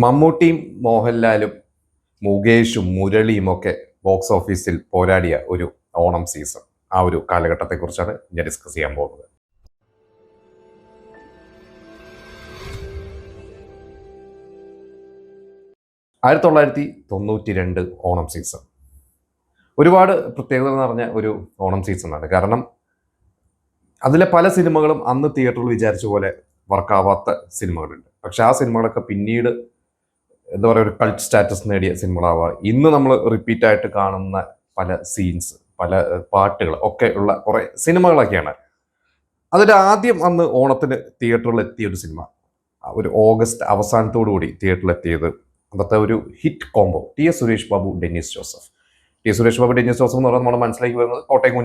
മമ്മൂട്ടിയും മോഹൻലാലും മുകേഷും മുരളിയും ഒക്കെ ബോക്സ് ഓഫീസിൽ പോരാടിയ ഒരു ഓണം സീസൺ, ആ ഒരു കാലഘട്ടത്തെക്കുറിച്ചാണ് ഞാൻ ഡിസ്കസ് ചെയ്യാൻ പോകുന്നത്. 1992 ഓണം സീസൺ ഒരുപാട് പ്രത്യേകത നിറഞ്ഞ ഒരു ഓണം സീസണാണ്. കാരണം അതിലെ പല സിനിമകളും അന്ന് തിയേറ്ററിൽ വിചാരിച്ച പോലെ വർക്കാവാത്ത സിനിമകളുണ്ട്. പക്ഷെ ആ സിനിമകളൊക്കെ പിന്നീട് എന്താ പറയുക, ഒരു കൾട്ട് സ്റ്റാറ്റസ് നേടിയ സിനിമകളാവുക, ഇന്ന് നമ്മൾ റിപ്പീറ്റ് ആയിട്ട് കാണുന്ന പല സീൻസ്, പല പാട്ടുകൾ ഒക്കെ ഉള്ള കുറെ സിനിമകളൊക്കെയാണ്. അതിൽ ആദ്യം അന്ന് ഓണത്തിന് തിയേറ്ററിൽ എത്തിയ ഒരു സിനിമ, ഒരു ഓഗസ്റ്റ് അവസാനത്തോടു കൂടി തിയേറ്ററിൽ എത്തിയത്, അന്നത്തെ ഒരു hit combo T S Suresh Babu, Dennis Joseph. T S Suresh Babu, Dennis Joseph എന്ന് പറഞ്ഞാൽ നമ്മൾ മനസ്സിലാക്കി വരുന്നത് കോട്ടയം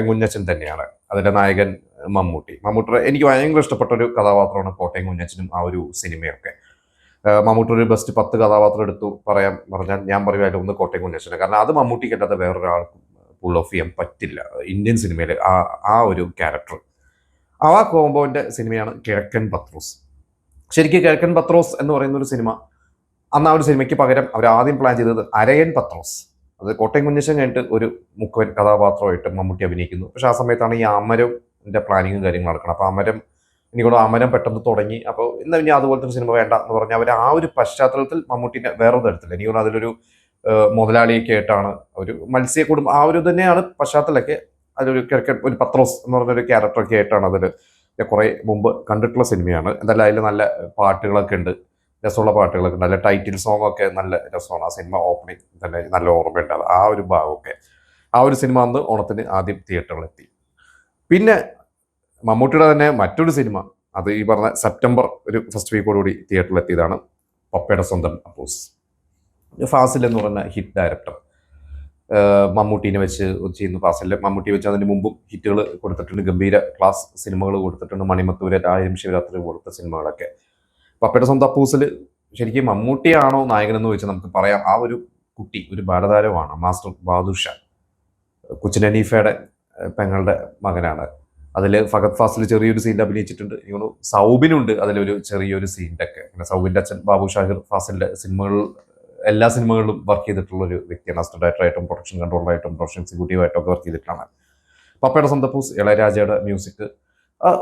കുഞ്ഞച്ചൻ തന്നെയാണ് അതിന്റെ നായകൻ. മമ്മൂട്ടിയുടെ എനിക്ക് ഭയങ്കര ഇഷ്ടപ്പെട്ട ഒരു കഥാപാത്രമാണ് കോട്ടയം കുഞ്ഞച്ചനും ആ ഒരു സിനിമയൊക്കെ. മമ്മൂട്ടി ഒരു ബെസ്റ്റ് 10 കഥാപാത്രം എടുത്തു പറഞ്ഞാൽ ഞാൻ പറയുമായിട്ട് ഒന്ന് കോട്ടയം കുഞ്ഞച്ചനെ. കാരണം അത് മമ്മൂട്ടിക്ക് അല്ലാതെ വേറൊരാൾക്കും പുൾ ഓഫ് ചെയ്യാൻ പറ്റില്ല ഇന്ത്യൻ സിനിമയിൽ ആ ഒരു ക്യാരക്ടർ. ആ കോംബോന്റെ സിനിമയാണ് കിഴക്കൻ പത്രോസ്. ശരിക്കും കിഴക്കൻ പത്രോസ് എന്ന് പറയുന്ന ഒരു സിനിമ, അന്ന് ആ ഒരു സിനിമയ്ക്ക് പകരം അവർ ആദ്യം പ്ലാൻ ചെയ്തത് അരയൻ പത്രോസ്, അത് കോട്ടയം കുഞ്ഞച്ചൻ കഴിഞ്ഞിട്ട് ഒരു മുക്കുവൻ കഥാപാത്രമായിട്ട് മമ്മൂട്ടി അഭിനയിക്കുന്നു. പക്ഷെ ആ സമയത്താണ് ഈ അമരന്റെ പ്ലാനിങ്ങും കാര്യങ്ങളും നടക്കണം. അപ്പോൾ എനിക്കൂടെ അമരം പെട്ടെന്ന് തുടങ്ങി. അപ്പോൾ ഇന്ന് ഇനി അതുപോലത്തെ ഒരു സിനിമ വേണ്ട എന്ന് പറഞ്ഞാൽ അവർ ആ ഒരു പശ്ചാത്തലത്തിൽ മമ്മൂട്ടിനെ വേറൊന്നും എടുത്തില്ല. എനിക്കൂടെ അതിലൊരു മുതലാളിയൊക്കെ ആയിട്ടാണ് ഒരു മത്സ്യക്കുടുംബം, ആ ഒരു തന്നെയാണ് പശ്ചാത്തലമൊക്കെ. അതിലൊരു കിഴക്കൻ ഒരു പത്രോസ് എന്ന് പറഞ്ഞൊരു ക്യാരക്ടറൊക്കെ ആയിട്ടാണ് അതിൽ കുറെ മുമ്പ് കണ്ടിട്ടുള്ള സിനിമയാണ്. എന്തായാലും അതിൽ നല്ല പാട്ടുകളൊക്കെ ഉണ്ട്, രസമുള്ള പാട്ടുകളൊക്കെ ഉണ്ട്. നല്ല ടൈറ്റിൽ സോങ് ഒക്കെ നല്ല രസമാണ്. ആ സിനിമ ഓപ്പണിംഗ് തന്നെ നല്ല ഓർമ്മയുണ്ട്. ആ ഒരു ഭാഗമൊക്കെ, ആ ഒരു സിനിമ അന്ന് ഓണത്തിന് ആദ്യം തിയേറ്ററിലെത്തി. പിന്നെ മമ്മൂട്ടിയുടെ തന്നെ മറ്റൊരു സിനിമ, അത് ഈ പറഞ്ഞ സെപ്റ്റംബർ ഒരു ഫസ്റ്റ് വീക്കോടുകൂടി തിയേറ്ററിലെത്തിയതാണ് പപ്പയുടെ സ്വന്തം അപ്പൂസ്. ഫാസിൽ എന്ന് പറഞ്ഞ ഹിറ്റ് ഡയറക്ടർ മമ്മൂട്ടീനെ വെച്ച് ചെയ്യുന്നു. ഫാസിലെ മമ്മൂട്ടി വെച്ച് അതിന് മുമ്പും ഹിറ്റുകൾ കൊടുത്തിട്ടുണ്ട്, ഗംഭീര ക്ലാസ് സിനിമകൾ കൊടുത്തിട്ടുണ്ട്, മണിമത്തൂര്, 1000 ശിവരാത്രി കൊടുത്ത സിനിമകളൊക്കെ. പപ്പയുടെ സ്വന്തം അപ്പൂസിൽ ശരിക്കും മമ്മൂട്ടിയാണോ നായകനെന്ന് ചോദിച്ചാൽ നമുക്ക് പറയാം ആ ഒരു കുട്ടി ഒരു ബാലതാരമാണ്. മാസ്റ്റർ ബാദുഷാ, കൊച്ചിൻ ഹനീഫയുടെ പെങ്ങളുടെ മകനാണ്. അതിൽ ഫഹദ് ഫാസിൽ ചെറിയൊരു സീനിൽ അഭിനയിച്ചിട്ടുണ്ട്. എനിക്ക് സൗബിനുണ്ട് അതിലൊരു ചെറിയൊരു സീൻ്റെ ഒക്കെ. അങ്ങനെ സൗബിൻ്റെ അച്ഛൻ ബാബു ഷാഹിർ ഫാസിലിൻ്റെ എല്ലാ സിനിമകളിലും വർക്ക് ചെയ്തിട്ടുള്ള ഒരു വ്യക്തിയാണ്. അസിസ്റ്റന്റ് ഡയറക്ടറായിട്ടും പ്രൊഡക്ഷൻ കൺട്രോളറായിട്ടും പ്രൊഡക്ഷൻ എക്സിക്യൂട്ടീവായിട്ടും ഒക്കെ വർക്ക് ചെയ്തിട്ടാണ്. പപ്പയുടെ സ്വന്തം പൂസ്, ഇളയരാജയുടെ മ്യൂസിക്,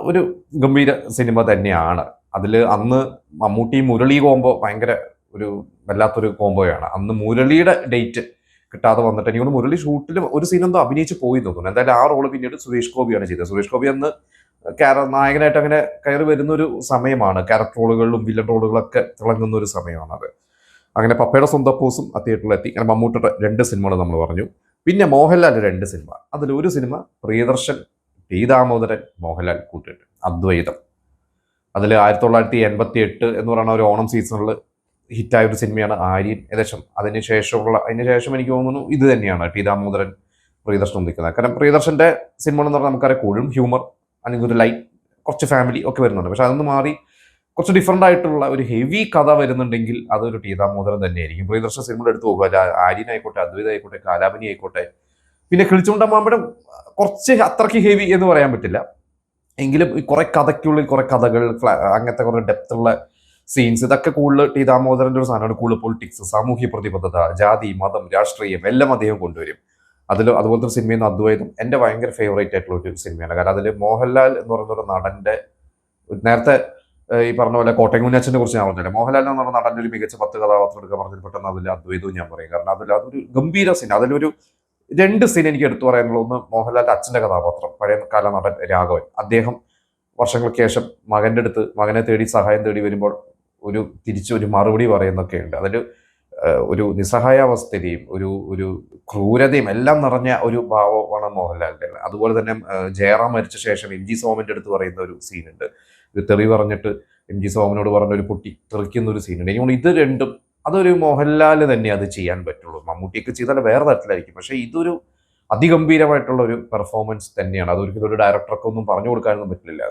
ഒരു ഗംഭീര സിനിമ തന്നെയാണ്. അതിൽ അന്ന് മമ്മൂട്ടി മുരളി കോംബോ ഭയങ്കര ഒരു വല്ലാത്തൊരു കോംബോയാണ്. അന്ന് മുരളിയുടെ ഡേറ്റ് കിട്ടാതെ വന്നിട്ട് എനിക്ക് മുരളി ഷൂട്ടിൽ ഒരു സീനെന്തോ അഭിനയിച്ച് പോയി തോന്നുന്നു. എന്തായാലും ആ റോള് പിന്നീട് സുരേഷ് ഗോപിയാണ് ചെയ്തത്. സുരേഷ് ഗോപി അന്ന് നായകനായിട്ട് അങ്ങനെ കയറി വരുന്ന ഒരു സമയമാണ്. ക്യാരക്ടർ റോളുകളിലും വില്ലൻ റോളുകളൊക്കെ തിളങ്ങുന്ന ഒരു സമയമാണ് അത്. അങ്ങനെ പപ്പയുടെ സ്വന്തം പൂസും ആ തിയേറ്ററിലെത്തി. അങ്ങനെ മമ്മൂട്ടിയുടെ 2 സിനിമകൾ നമ്മൾ പറഞ്ഞു. പിന്നെ മോഹൻലാൽ 2 സിനിമ. അതിലൊരു സിനിമ പ്രിയദർശൻ, ടി ദാമോദരൻ, മോഹൻലാൽ കൂട്ടിയിട്ട് അദ്വൈതം. അതിൽ 1988 എന്ന് പറയുന്ന ഒരു ഓണം സീസണിൽ ഹിറ്റായ ഒരു സിനിമയാണ് ആര്യൻ. ഏകദേശം അതിന് ശേഷം എനിക്ക് തോന്നുന്നു ഇത് തന്നെയാണ് ടി ദാമോദരൻ പ്രിയദർശൻ ഒന്നിക്കുന്നത്. കാരണം പ്രിയദർശന്റെ സിനിമകൾ എന്ന് പറഞ്ഞാൽ നമുക്കറിയാം കൂടുതലും ഹ്യൂമർ അല്ലെങ്കിൽ ഒരു ലൈറ്റ്, കുറച്ച് ഫാമിലി ഒക്കെ വരുന്നുണ്ട്. പക്ഷെ അതൊന്ന് മാറി കുറച്ച് ഡിഫറെൻ്റ് ആയിട്ടുള്ള ഒരു ഹെവി കഥ വരുന്നുണ്ടെങ്കിൽ അതൊരു ടി ദാമോദരൻ തന്നെയായിരിക്കും. പ്രിയദർശൻ സിനിമകൾ എടുത്ത് പോകുക, ആര്യൻ ആയിക്കോട്ടെ, അദ്വൈത ആയിക്കോട്ടെ, കാലാപനി ആയിക്കോട്ടെ, പിന്നെ കിളിച്ചുകൊണ്ടമാമ്പഴം കുറച്ച് അത്രയ്ക്ക് ഹെവി എന്ന് പറയാൻ പറ്റില്ല, എങ്കിലും കുറെ കഥയ്ക്കുള്ളിൽ കുറെ കഥകൾ, അങ്ങനത്തെ കുറെ ഡെപ്തുള്ള സീൻസ്, ഇതൊക്കെ കൂടുതൽ ടി ദാമോദരൻ്റെ ഒരു സാധനമാണ്. കൂടുതൽ പൊളിറ്റിക്സ്, സാമൂഹ്യ പ്രതിബദ്ധത, ജാതി, മതം, രാഷ്ട്രീയം എല്ലാം അദ്ദേഹം കൊണ്ടുവരും. അതുപോലത്തെ ഒരു സിനിമയിൽ നിന്ന് അദ്വൈതം എൻ്റെ ഭയങ്കര ഫേവറേറ്റ് ആയിട്ടുള്ള ഒരു സിനിമയാണ്. കാരണം അതിൽ മോഹൻലാൽ എന്ന് പറയുന്ന ഒരു നടൻ്റെ, നേരത്തെ ഈ പറഞ്ഞ പോലെ കോട്ടയം കുഞ്ഞച്ചനെ കുറിച്ച് ഞാൻ പറഞ്ഞില്ല, മോഹൻലാൽ എന്ന് പറഞ്ഞ നടൻ്റെ ഒരു മികച്ച 10 കഥാപാത്രം എടുക്കാൻ പറഞ്ഞാൽ പെട്ടെന്ന് അതിൽ അദ്വൈതവും ഞാൻ പറയും. കാരണം അതൊരു ഗംഭീര സീൻ. അതിലൊരു 2 സീൻ എനിക്ക് എടുത്തു പറയാനുള്ള, ഒന്ന് മോഹൻലാലിന്റെ അച്ഛൻ്റെ കഥാപാത്രം, പഴയ കാല നടൻ രാഘവൻ. അദ്ദേഹം വർഷങ്ങൾക്ക് ശേഷം മകനെ തേടി സഹായം തേടി വരുമ്പോൾ തിരിച്ചൊരു മറുപടി പറയുന്നൊക്കെ ഉണ്ട്. അതിൽ ഒരു നിസ്സഹായാവസ്ഥയും ഒരു ക്രൂരതയും എല്ലാം നിറഞ്ഞ ഒരു ഭാവമാണ് മോഹൻലാലിൻ്റെ. അതുപോലെ തന്നെ ജയറാം മരിച്ച ശേഷം എം ജി സോമന്റെ അടുത്ത് പറയുന്ന ഒരു സീനുണ്ട്. ഒരു തെറി പറഞ്ഞിട്ട് എം ജി സോമനോട് പറഞ്ഞ ഒരു പൊട്ടി തെറിക്കുന്ന ഒരു സീനുണ്ട്. എനിക്ക് ഇത് രണ്ടും അതൊരു മോഹൻലാൽ തന്നെ അത് ചെയ്യാൻ പറ്റുള്ളൂ. മമ്മൂട്ടിയൊക്കെ ചെയ്താൽ വേറെ തരത്തിലായിരിക്കും. പക്ഷേ ഇതൊരു അതിഗംഭീരമായിട്ടുള്ള ഒരു പെർഫോമൻസ് തന്നെയാണ്. അതൊരിക്കലും ഒരു ഡയറക്ടർക്ക് ഒന്നും പറഞ്ഞു കൊടുക്കാനൊന്നും പറ്റില്ല.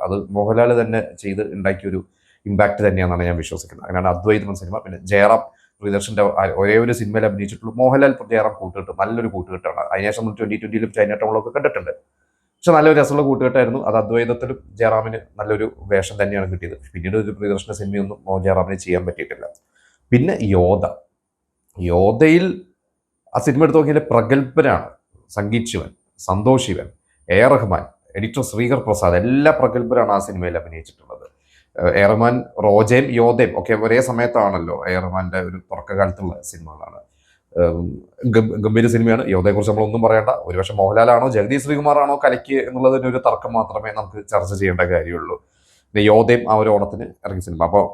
അത് മോഹൻലാൽ തന്നെ ചെയ്ത് ഉണ്ടാക്കിയൊരു ഇമ്പാക്ട് തന്നെയാണെന്നാണ് ഞാൻ വിശ്വസിക്കുന്നത്. അങ്ങനെയാണ് അദ്വൈതം സിനിമ. പിന്നെ ജയറാം പ്രിയദർശന്റെ ഒരേ ഒരു സിനിമയിൽ അഭിനയിച്ചിട്ടുള്ളൂ. മോഹൻലാൽ ജയറാം കൂട്ടുകെട്ട് നല്ലൊരു കൂട്ടുകെട്ടാണ്. അതിനുശേഷം 2020 ചൈന ടൗണിലൊക്കെ കണ്ടിട്ടുണ്ട്. പക്ഷെ നല്ലൊരു രസമുള്ള കൂട്ടുകെട്ടായിരുന്നു. അത് അദ്വൈതത്തിലും ജയറാമിന് നല്ലൊരു വേഷം തന്നെയാണ് കിട്ടിയത്. പിന്നീട് ഒരു പ്രിയദർശന സിനിമയൊന്നും മോഹൻ ജയറാമിന് ചെയ്യാൻ പറ്റിയിട്ടില്ല. പിന്നെ യോധയിൽ ആ സിനിമ എടുത്ത് നോക്കിയാൽ പ്രഗത്ഭരാണ്. സംഗീത് ശിവൻ, സന്തോഷ് ശിവൻ, റഹ്മാൻ, എഡിറ്റർ ശ്രീകർ പ്രസാദ്, എല്ലാ പ്രഗത്ഭരാണ് ആ സിനിമയിൽ അഭിനയിച്ചിട്ടുള്ളത്. റഹ്മാൻ, റോജയും യോധയും ഒക്കെ ഒരേ സമയത്താണല്ലോ. റഹ്മാന്റെ ഒരു തുടക്കകാലത്തുള്ള സിനിമകളാണ്. ഗംഭീര സിനിമയാണ്. യോധയെക്കുറിച്ച് നമ്മളൊന്നും പറയേണ്ട. ഒരുപക്ഷെ മോഹൻലാലാണോ ജഗദീഷ് ശ്രീകുമാറാണോ കലയ്ക്ക് എന്നുള്ളതിന് ഒരു തർക്കം മാത്രമേ നമുക്ക് ചർച്ച ചെയ്യേണ്ട കാര്യമുള്ളൂ. പിന്നെ യോധയും ആ ഒരു ഓണത്തിന് ഇറങ്ങിയ സിനിമ. അപ്പോൾ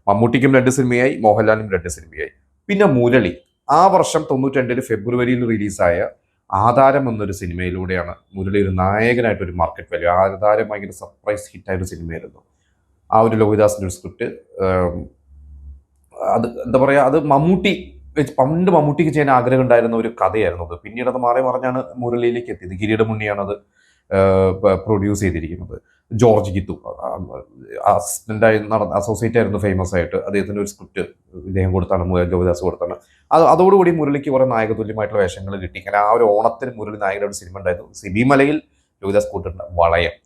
മമ്മൂട്ടിക്കും 2 സിനിമയായി, മോഹൻലാലിനും 2 സിനിമയായി. പിന്നെ മുരളി ആ വർഷം 92 ഫെബ്രുവരിയിൽ റിലീസായ ആധാരം എന്നൊരു സിനിമയിലൂടെയാണ് മുരളി ഒരു നായകനായിട്ട് ഒരു മാർക്കറ്റ് വാല്യൂ. ആധാരം ഭയങ്കര സർപ്രൈസ് ഹിറ്റായ ഒരു സിനിമയായിരുന്നു. ആ ഒരു ലോഹിദാസിന്റെ ഒരു സ്ക്രിപ്റ്റ്. അത് എന്താ പറയുക, അത് പണ്ട് മമ്മൂട്ടിക്ക് ചെയ്യാൻ ആഗ്രഹം ഉണ്ടായിരുന്ന ഒരു കഥയായിരുന്നു അത്. പിന്നീട് അത് മാറി മറിഞ്ഞാണ് മുരളിയിലേക്ക് എത്തിയത്. കിരീടമുണ്ണിയാണ് അത് പ്രൊഡ്യൂസ് ചെയ്തിരിക്കുന്നത്. ജോർജ് ഗിത്തു അസിസ്റ്റന്റായി അസോസിയേറ്റ് ആയിരുന്നു ഫേമസ് ആയിട്ട്. അദ്ദേഹത്തിന്റെ ഒരു സ്ക്രിപ്റ്റ് ഇദ്ദേഹം കൊടുത്താണ്, ലോഹിദാസ് കൊടുത്താണ്. അതോടുകൂടി മുരളിക്ക് കുറെ നായകതുല്യമായിട്ടുള്ള വേഷങ്ങൾ കിട്ടി. ഇങ്ങനെ ആ ഒരു ഓണത്തിന് മുരളി നായകരുടെ ഒരു സിനിമ ഉണ്ടായിരുന്നു. സിബി മലയിൽ ലോഹിദാസ് കൂട്ടുണ്ട് വളയം.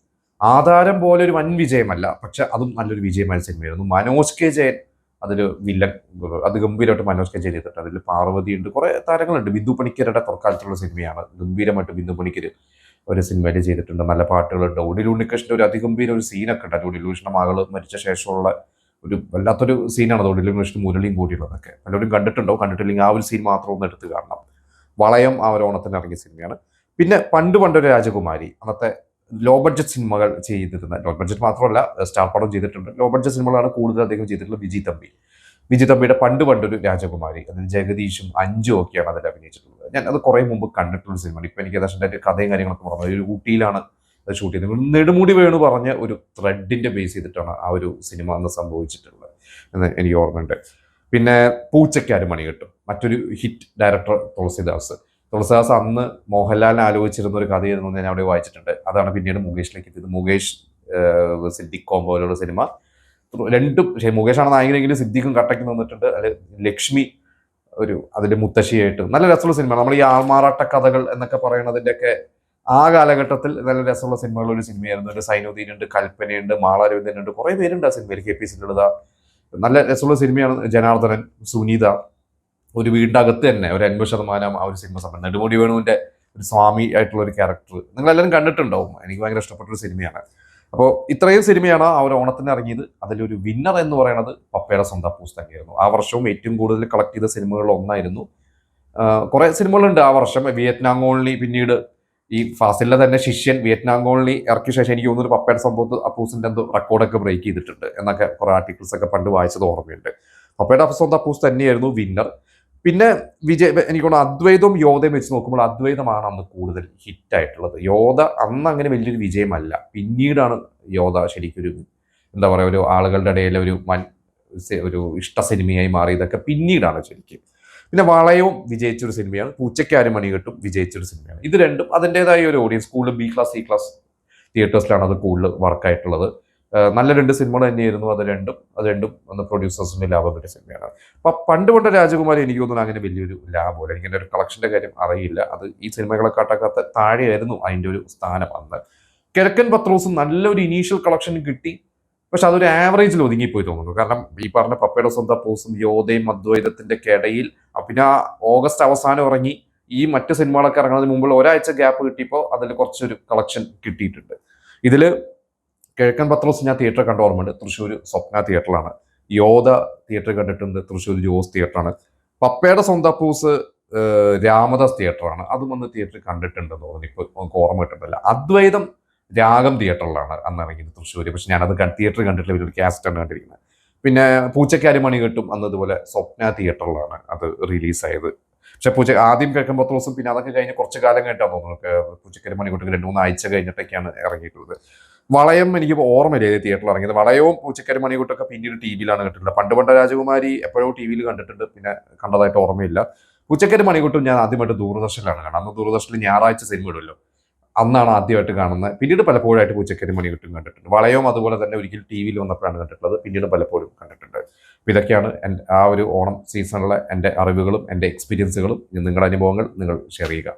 ആധാരം പോലെ ഒരു വൻ വിജയമല്ല, പക്ഷെ അതും നല്ലൊരു വിജയമായ സിനിമയായിരുന്നു. മനോജ് കെ ജയൻ അതിൽ വില്ലൻ, അത് ഗംഭീരമായിട്ട് മനോജ് കെ ജയൻ ചെയ്തിട്ടുണ്ട്. അതിൽ പാർവതി ഉണ്ട്, കുറെ താരങ്ങളുണ്ട്. ബിന്ദു പണിക്കരുടെ തുറക്കാലത്തുള്ള സിനിമയാണ്. ഗംഭീരമായിട്ട് ബിന്ദു പണിക്കർ ഒരു സിനിമയിൽ ചെയ്തിട്ടുണ്ട്. നല്ല പാട്ടുകളുണ്ട്. ഒടിൽ ഉണ്ണികൃഷ്ണൻ്റെ ഒരു അതിഗംഭീര ഒരു സീനൊക്കെ ഉണ്ട്. ഒടിൽ ഉണ്ണികൃഷ്ണ മകള് മരിച്ച ശേഷമുള്ള ഒരു വല്ലാത്തൊരു സീനാണ്. ഒടിൽ ഉണ്ണികൃഷ്ണൻ മുരളിയും കൂടിയുള്ളതൊക്കെ പലരും കണ്ടിട്ടുണ്ടോ? കണ്ടിട്ടില്ലെങ്കിൽ ആ ഒരു സീൻ മാത്രം ഒന്ന് എടുത്ത് കാണണം. വളയം ആ ഒരു ഓണത്തിന് ഇറങ്ങിയ സിനിമയാണ്. പിന്നെ പണ്ടൊരു രാജകുമാരി, അന്നത്തെ ലോ ബഡ്ജറ്റ് സിനിമകൾ ചെയ്തിരുന്ന, ലോ ബഡ്ജറ്റ് മാത്രമല്ല സ്റ്റാർ പടം ചെയ്തിട്ടുണ്ട്. ലോ ബഡ്ജറ്റ് സിനിമകളാണ് കൂടുതൽ അധികം ചെയ്തിട്ടുള്ളത്. വിജി തമ്പിയുടെ പണ്ടൊരു രാജകുമാരി, അതിൽ ജഗദീഷും അഞ്ചും ഒക്കെയാണ് അതിൽ അഭിനയിച്ചിട്ടുള്ളത്. ഞാൻ അത് കുറെ മുമ്പ് കണ്ടിട്ടുള്ള സിനിമയാണ്. ഇപ്പൊ എനിക്ക് ഏകദേശം അതിന്റെ കഥയും കാര്യങ്ങളൊക്കെ പറഞ്ഞു. ഒരു ഊട്ടിയിലാണ് അത് ഷൂട്ട് ചെയ്തത്. നെടുമുടി വേണു പറഞ്ഞ ഒരു ത്രെഡിന്റെ ബേസ് ചെയ്തിട്ടാണ് ആ ഒരു സിനിമ അന്ന് സംഭവിച്ചിട്ടുള്ളത് എന്ന് എനിക്ക് ഓർമ്മയുണ്ട്. പിന്നെ പൂച്ചയ്ക്കാരും മണി കിട്ടും, മറ്റൊരു ഹിറ്റ് ഡയറക്ടർ തുളസിദാസ് അന്ന് മോഹൻലാലിനെ ആലോചിച്ചിരുന്ന ഒരു കഥയായിരുന്നു ഞാൻ അവിടെ വായിച്ചിട്ടുണ്ട്. അതാണ് പിന്നീട് മുകേഷിലേക്ക് എത്തിയത്. മുകേഷ് സിദ്ദിഖ് കോംബോയിലുള്ള സിനിമ രണ്ടും, മുകേഷാണ് നായകനെങ്കിലും സിദ്ദിഖും കട്ടയ്ക്ക് നിന്നിട്ടുണ്ട്. അതിൽ ലക്ഷ്മി അതിന്റെ മുത്തശ്ശിയായിട്ട് നല്ല രസമുള്ള സിനിമ. നമ്മൾ ഈ ആൾമാറാട്ട കഥകൾ എന്നൊക്കെ പറയുന്നതിൻ്റെയൊക്കെ ആ കാലഘട്ടത്തിൽ നല്ല രസമുള്ള സിനിമകൾ ഒരു സിനിമയായിരുന്നു. ഒരു സൈനുദ്ദീനുണ്ട്, കൽപ്പനയുണ്ട്, മാളാരവിന്ദനുണ്ട്, കുറെ പേരുണ്ട് ആ സിനിമയിൽ. കെ പി സിയിലുള്ളത് നല്ല രസമുള്ള സിനിമയാണ്. ജനാർദ്ദനൻ, സുനീത, ഒരു വീടിന്റെ അകത്ത് തന്നെ ഒരു 80% ആ ഒരു സിനിമ സമയം. നെടുമുടി വേണുവിന്റെ ഒരു സ്വാമി ആയിട്ടുള്ള ഒരു ക്യാരക്ടർ നിങ്ങളെല്ലാവരും കണ്ടിട്ടുണ്ടാവും. എനിക്ക് ഭയങ്കര ഇഷ്ടപ്പെട്ട ഒരു സിനിമയാണ്. അപ്പോൾ ഇത്രയും സിനിമയാണ് ആ ഒരു ഓണത്തിന് ഇറങ്ങിയത്. അതിലൊരു വിന്നർ എന്ന് പറയുന്നത് പപ്പയുടെ സ്വന്തം അപ്പൂസ് തന്നെയായിരുന്നു. ആ വർഷവും ഏറ്റവും കൂടുതൽ കളക്ട് ചെയ്ത സിനിമകളിൽ ഒന്നായിരുന്നു. കുറെ സിനിമകളുണ്ട് ആ വർഷം. വിയറ്റ്നാം കോളനി, പിന്നീട് ഈ ഫാസിലിന്റെ തന്നെ ശിഷ്യൻ വിയറ്റ്നാം കോളനി ഇറക്കിയ ശേഷം എനിക്ക് തോന്നുന്നു പപ്പയുടെ സംഭവത്ത് അപ്പൂസിന്റെ എന്തോ റെക്കോർഡൊക്കെ ബ്രേക്ക് ചെയ്തിട്ടുണ്ട് എന്നൊക്കെ കുറെ ആർട്ടിക്കിൾസ് ഒക്കെ പണ്ട് വായിച്ചത് ഓർമ്മയുണ്ട്. പപ്പയുടെ സ്വന്തം അപ്പൂസ് തന്നെയായിരുന്നു വിന്നർ. പിന്നെ എനിക്ക് അദ്വൈതവും യോധയും വെച്ച് നോക്കുമ്പോൾ അദ്വൈതമാണ് അന്ന് കൂടുതൽ ഹിറ്റായിട്ടുള്ളത്. യോധ അന്ന് അങ്ങനെ വലിയൊരു വിജയമല്ല. പിന്നീടാണ് യോധ ശരിക്കൊരു എന്താ പറയുക, ഒരു ആളുകളുടെ ഇടയിൽ ഒരു ഇഷ്ട സിനിമയായി മാറിയതൊക്കെ പിന്നീടാണ് ശരിക്കും. പിന്നെ വളയവും വിജയിച്ചൊരു സിനിമയാണ്. പൂച്ചയ്ക്കാരും മണി കെട്ടും വിജയിച്ചൊരു സിനിമയാണ്. ഇത് രണ്ടും അതിൻ്റെതായ ഒരു ഓഡിയൻസ്, കൂടുതൽ B ക്ലാസ് C ക്ലാസ് തിയേറ്റേഴ്സിലാണ് അത് കൂടുതൽ വർക്കായിട്ടുള്ളത്. നല്ല 2 സിനിമകൾ തന്നെയായിരുന്നു അത് രണ്ടും അന്ന് പ്രൊഡ്യൂസേഴ്സിന്റെ ലാഭം കിട്ടിയ സിനിമയാണ്. അപ്പൊ പണ്ട് രാജകുമാരി എനിക്ക് തോന്നുന്നു അങ്ങനെ വലിയൊരു ലാഭമില്ല. എനിക്ക് എൻ്റെ ഒരു കളക്ഷന്റെ കാര്യം അറിയില്ല. അത് ഈ സിനിമകളെ കാട്ടാക്കാത്ത താഴെയായിരുന്നു അതിന്റെ ഒരു സ്ഥാനം അന്ന്. കിഴക്കൻ പത്രോസും നല്ലൊരു ഇനീഷ്യൽ കളക്ഷൻ കിട്ടി, പക്ഷെ അതൊരു ആവറേജിൽ ഒതുങ്ങിപ്പോയി തോന്നുന്നു. കാരണം ഈ പറഞ്ഞ പപ്പയുടെ സ്വന്തം അപ്പൂസും യോധയും അദ്വൈതത്തിന്റെ ഇടയിൽ പിന്നെ ഓഗസ്റ്റ് അവസാനം ഇറങ്ങി ഈ മറ്റു സിനിമകളൊക്കെ ഇറങ്ങുന്നതിന് മുമ്പുള്ള ഒരാഴ്ച ഗ്യാപ്പ് കിട്ടിയപ്പോൾ അതിൽ കുറച്ചൊരു കളക്ഷൻ കിട്ടിയിട്ടുണ്ട്. ഇതിൽ കിഴക്കൻ പത്രോസ് ഞാൻ തിയേറ്റർ കണ്ട ഓർമ്മയുണ്ട്. തൃശ്ശൂർ സ്വപ്ന തിയേറ്ററിലാണ്. യോധ തിയേറ്റർ കണ്ടിട്ടുണ്ട്, തൃശ്ശൂർ ജോസ് തിയേറ്ററാണ്. പപ്പയുടെ സ്വന്തം അപ്പൂസ് രാമദാസ് തിയേറ്ററാണ്. അതും വന്ന് തിയേറ്ററിൽ കണ്ടിട്ടുണ്ടെന്ന് തോന്നുന്നു. ഇപ്പോൾ നമുക്ക് ഓർമ്മ കിട്ടുന്നില്ല. അദ്വൈതം രാഗം തിയേറ്ററിലാണ് അന്ന് ഇറങ്ങിയത് തൃശ്ശൂർ. പക്ഷെ ഞാനത് തിയേറ്ററിൽ കണ്ടിട്ടില്ല, ഒരു കാസ്റ്റാണ് കണ്ടിരിക്കുന്നത്. പിന്നെ പൂച്ചയ്ക്കാരും മണി കെട്ടും അന്ന് ഇതുപോലെ സ്വപ്ന തിയേറ്ററിലാണ് അത് റിലീസായത്. പക്ഷെ ആദ്യം കിഴക്കൻ പത്രോസും പിന്നെ അതൊക്കെ കഴിഞ്ഞ് കുറച്ച് കാലം കഴിഞ്ഞിട്ടാണ് തോന്നുന്നു പൂച്ചക്കാരും മണിക്കൂട്ടും 2-3 ആഴ്ച കഴിഞ്ഞിട്ടൊക്കെയാണ് ഇറങ്ങിയിട്ടുള്ളത്. വളയം എനിക്ക് ഓർമ്മയില്ല തിയേറ്ററിൽ ഇറങ്ങിയത്. വളയവും പൂച്ചക്കാരും മണിക്കൂട്ടൊക്കെ പിന്നീട് TV-യിലാണ് കണ്ടിട്ടുള്ളത്. പണ്ട് രാജകുമാരി എപ്പോഴോ TV-യിൽ കണ്ടിട്ടുണ്ട്, പിന്നെ കണ്ടതായിട്ട് ഓർമ്മയില്ല. പൂച്ചക്കാരും മണിക്കൂട്ടും ഞാൻ ആദ്യമായിട്ട് ദൂരദർശനിലാണ് കാണുന്നത്. അന്ന് ദൂരദർശനിൽ ഞായറാഴ്ച സിനിമ ഇടുമല്ലോ, അന്നാണ് ആദ്യമായിട്ട് കാണുന്നത്. പിന്നീട് പലപ്പോഴായിട്ട് പൂച്ചക്കാരും മണിക്കൂട്ടും കണ്ടിട്ടുണ്ട്. വളയവും അതുപോലെ തന്നെ ഒരിക്കൽ TV-യിൽ വന്നപ്പോഴാണ് കണ്ടിട്ടുള്ളത്, പിന്നീട് പലപ്പോഴും കണ്ടിട്ടുണ്ട്. അപ്പോൾ ഇതൊക്കെയാണ് ആ ഒരു ഓണം സീസണിലെ എൻ്റെ അറിവുകളും എൻ്റെ എക്സ്പീരിയൻസുകളും. നിങ്ങളുടെ അനുഭവങ്ങൾ നിങ്ങൾ ഷെയർ ചെയ്യുക.